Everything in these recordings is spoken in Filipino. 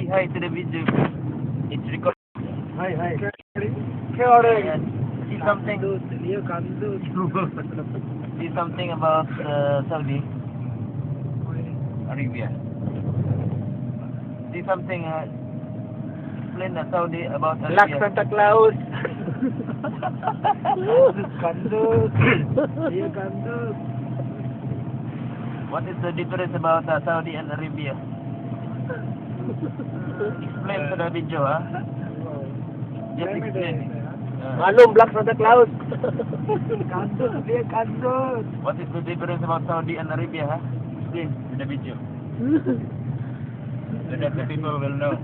hi to the video. It's recorded. Hi, hi. Ayan. See something. Leo Kandu. See something about Saudi Arabia. See something. Explain the Saudi about Black Arabia. Santa Claus. Kandu. Leo Kandu. What is the difference about Saudi and Arabia? Explain to the video, huh? Just explain. Malum Black Santa Claus. Kandu, Leo Kandu. What is the difference about Saudi and Arabia, huh? Explain to the video. So that the people will know.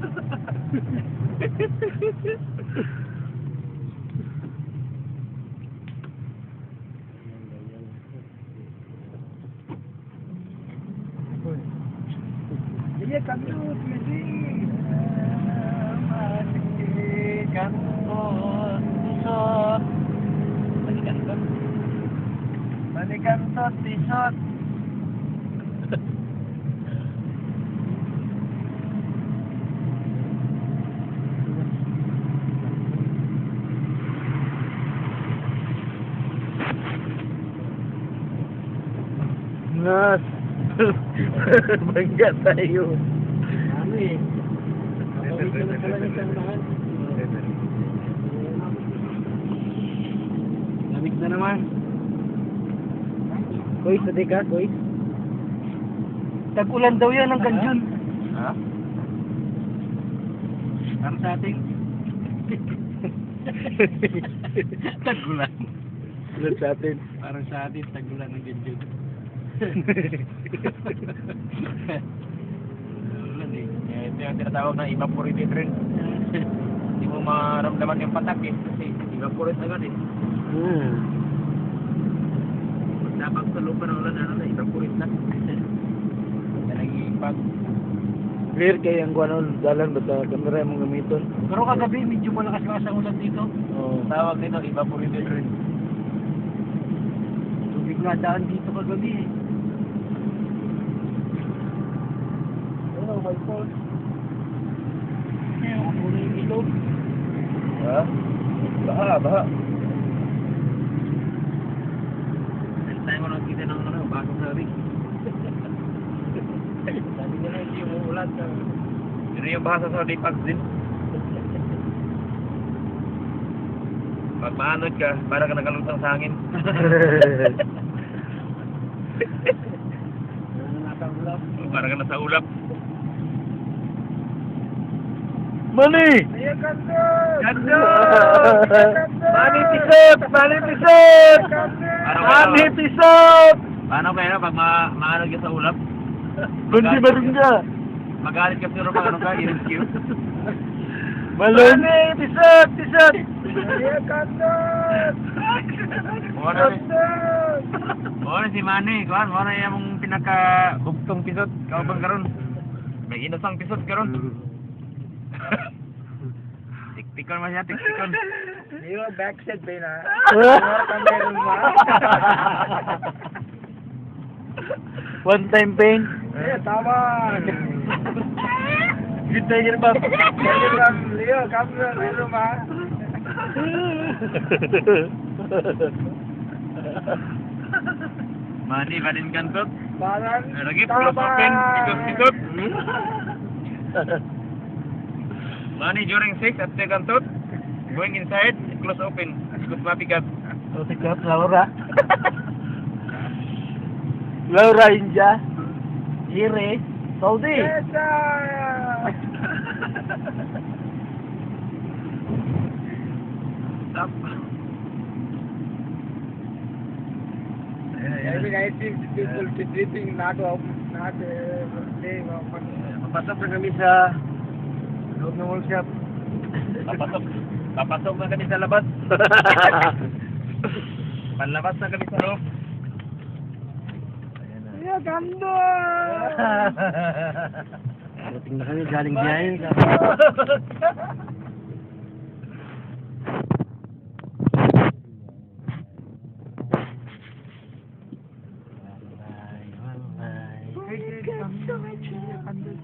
Leo Kandu, Manikantot, tisot. Nas. Bangga tayo. Ano eh? Kapawit na pala ng tandahan. Lamig na naman. Koy, sadi ka, Koy. Tag-ulan daw yan ang ganyan. Ha? Para sa ating Tagulan. ulan sa atin. Para sa atin, tag-ulan ng ganyan. Ulan eh. Ito yung tinatawag na evaporated rain. Hindi mo maramdaman yung patak eh. Kasi evaporate agad eh. Pag napagtalo pa ng ulan, ano na, evaporate na. Yan ang iipag. Clear kayo ang guanon, dalan ba sa kamera mong gamiton? Pero kagabi, medyo malakas lang sa ulan dito. Oo. Tawag dito, evaporated rain. Tubig nga daan dito kagabi eh. Oh my God. Ako na yung ilog. Ha? Baha. Next time ko nakita ng bagong sabi. Sabi nila hindi yung uulan. Yun yung bahasa sa Dipags din. Pag maanod ka, para ka nakalutang sa hangin. Para ka nasa ulap. Mani! Ganda! Mani pisot! Mani pisot! Mani pisot! Paano kaya pag maanod ka sa ulap? Bundi marunga! Magalit ka pero pag ano ka, i-rescue. Mani pisot! Pisot! Muna si Manny, kuhan, muna yung pinaka-bugtong pisot, kaubang karon. May inasang pisot karon. Tiktikon mo siya, tiktikon. Di ba backset ba na? One time pain? Tama! Good tiger ba? Leo, kamera, meron ba? Manny, badin kantot. Parang Lagi, close open, pisot. Manny, during 6 at the kantot, going inside, close open, ikot mapikat. O, sikat, Laura. Laura India. Ire. Saudi. Stop. I think people treating not papasok na kami sa loob ng workshop. Papasok na kami sa labas. Panlabas na kami sa loob. Yeah, ganda! Dating na kami galing biyahe.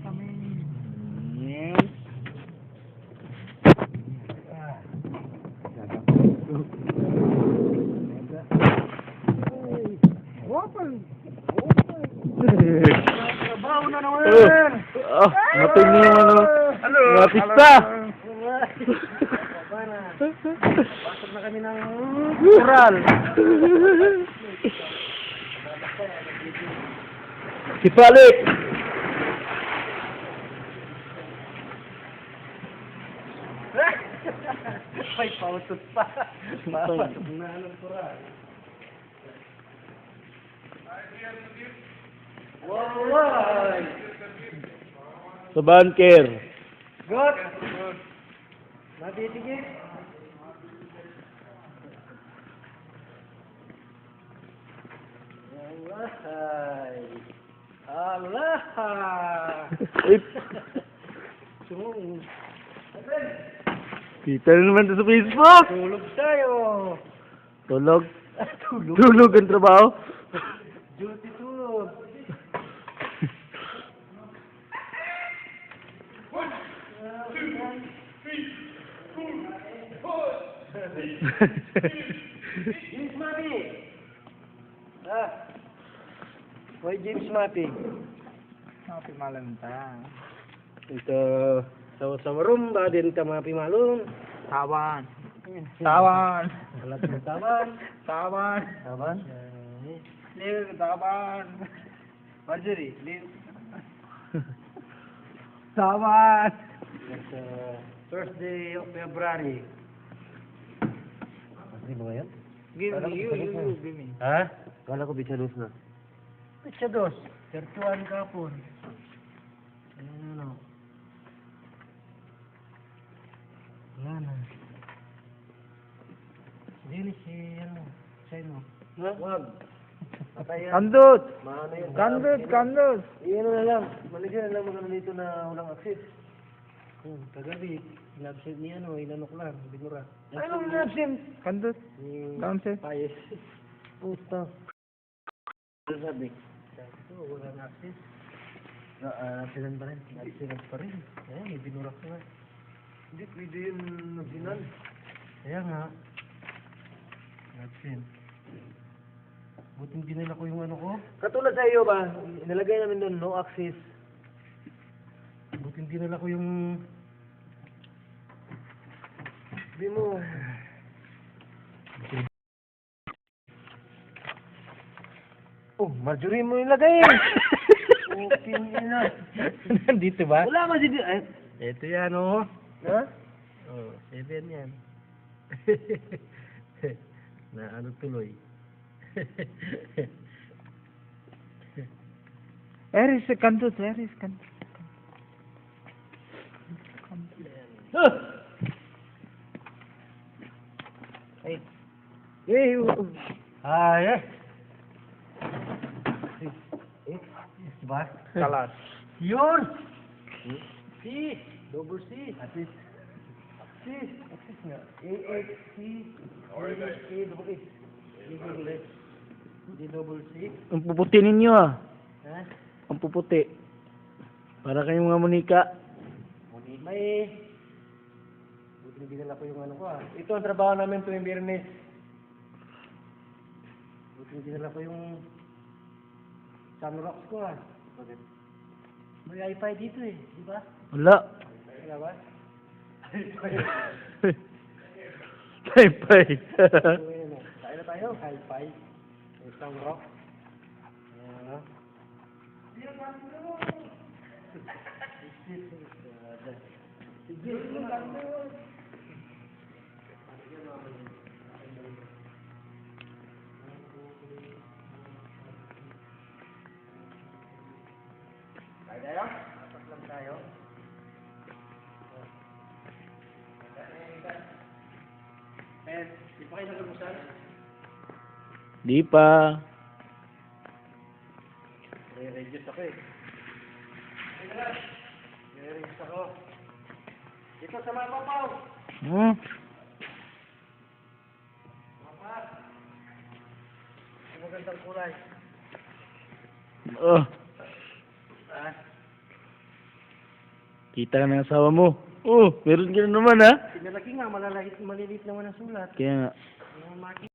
Kami. Trabaho na naman! Matay niyo yung ano. Artista! Pasok na kami ng mural. Si Palik! Ay, pautot pa. Papasok na ng mural. Wow! Sa bunker. Good! Natitigil? Alay! Allah! Ip. Sumong. Kita na naman sa Facebook. Tulog tayo! Tulog. Tulog? Tulog ang trabaho. Duty tulog! James Mati! Why James Mati? Mapi malam ta. Ito, sa marumba din ta mga pimalong. Tawan. Tawan. Wala sa tawan. Tawan. Tawan? Lil tawan. Marjorie, lil. Tawan. It's first day of February. Ano ba yan? Give me, you give me. Ha? Kala ko Bichados na. Bichados? Tertuan kapon. Ano? Wala na. Hindi si ano, Sino? Wag. Patayan. Kandot! Maano yun? Kandot! Iyan na lang. Maligyan na lang magano dito na walang access. Kagabi, in-absent ni ano, inanok lang, binura. Anong in-absent? Kandot. Down, sir. Payes. Puta. Ano sabi? Ito, walang access. Absent pa rin. Absent pa rin. Ayan, binura ko nga. Hindi, pwede yun nagsinan. Kaya nga. Absent. Buti hindi nila ko yung ano ko. Katulad sa iyo ba, nilagay namin doon, no access. Buti hindi nila ko yung... Sabi mo... Oh, Marjorie mo ilagay eh! Okay na. Nandito ba? Wala man dito. Ito yan, oh. Ha? Oh, 7 yan. Na ano tuloy. Where is the kandut? Where is kandut? Hey. Hey. Ay. Ba? Kalas. Yun. C. Double C. Assist. C. Assist nga. A, C. A, double S. A, double S. D, double C. Ang puputi ninyo, ah. Ha? Ang puputi. Para kayong mga Monica. May... Buti hindi nila ko yung ano ko ah. Ito ang trabaho namin tuwing Biyernes. Buti hindi nila ko yung... Sunrocks ko ah. May Wi-Fi dito eh, di ba? Wala. Wala ba? Bye-bye. Tayo na tayo, Wi-Fi. May Sunrock. Ayan. Sige, tayo? Tapak lang tayo. Di pa kayo nag-amusal? Di pa. Re-reduce ako eh. Re-reduce ako. Dito sa mga papaw. Hmm? Mapa. Ang magandang kulay. Oh, Ah, kita ka ng asawa mo. Oh, meron ka na naman, ha? pinalaki nga, maliliit naman ang sulat. Kaya nga. Yung maki.